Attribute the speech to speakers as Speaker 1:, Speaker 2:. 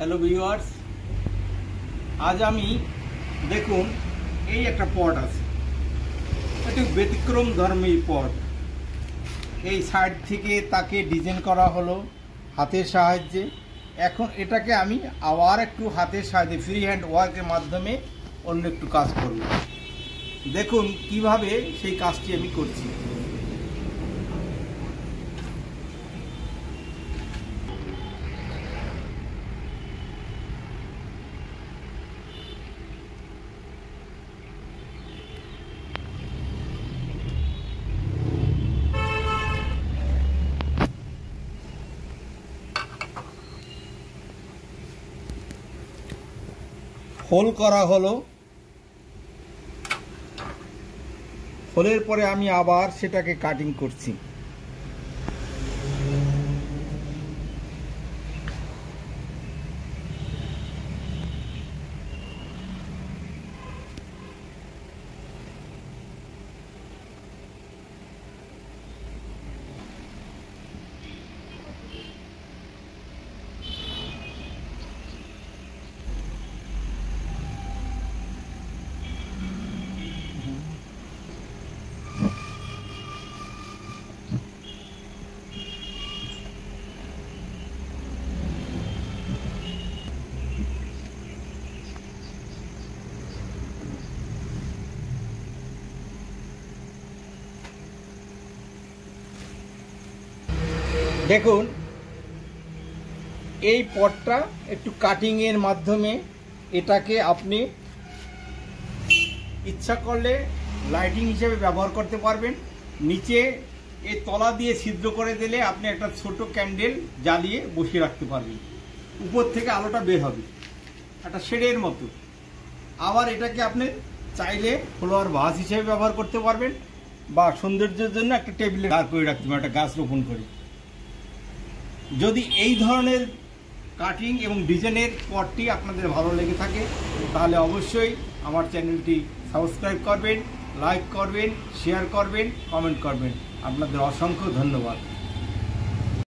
Speaker 1: Hello viewers, আজ আমি দেখুন এই একটা পট আছে, একটু ব্যতিক্রম ধর্মী পট। এই সাইড থেকে তাকে ডিজাইন করা হলো হাতের সাহায্যে। এখন এটাকে আমি আবার একটু হাতের সাহায্যে ফ্রি হ্যান্ড ওয়ার্কের মাধ্যমে অন্য একটু কাজ করব। দেখুন কিভাবে সেই কাজটি আমি করছি। হোল করা হলো, হোলের পরে আমি আবার সেটাকে কাটিং করছি। দেখুন এই পটটা একটু কাটিং এর মাধ্যমে এটাকে আপনি ইচ্ছা করলে লাইটিং হিসেবে ব্যবহার করতে পারবেন। নিচে এই তলা দিয়ে ছিদ্র করে দিলে আপনি একটা ছোট ক্যান্ডেল জ্বালিয়ে বসিয়ে রাখতে পারবেন, উপর থেকে আলোটা বের হবে একটা শেডের মতো। আবার এটাকে আপনি চাইলে ফ্লাওয়ার ভাস হিসেবে ব্যবহার করতে পারবেন, বা সৌন্দর্যের জন্য একটা টেবিলে দাঁড় করে রাখতে পারবেন একটা গাছ রোপণ করে। যদি এই ধরনের কাটিং এবং ডিজাইনের পটটি আপনাদের ভালো লেগে থাকে তাহলে অবশ্যই আমার চ্যানেলটি সাবস্ক্রাইব করবেন, লাইক করবেন, শেয়ার করবেন, কমেন্ট করবেন। আপনাদের অসংখ্য ধন্যবাদ।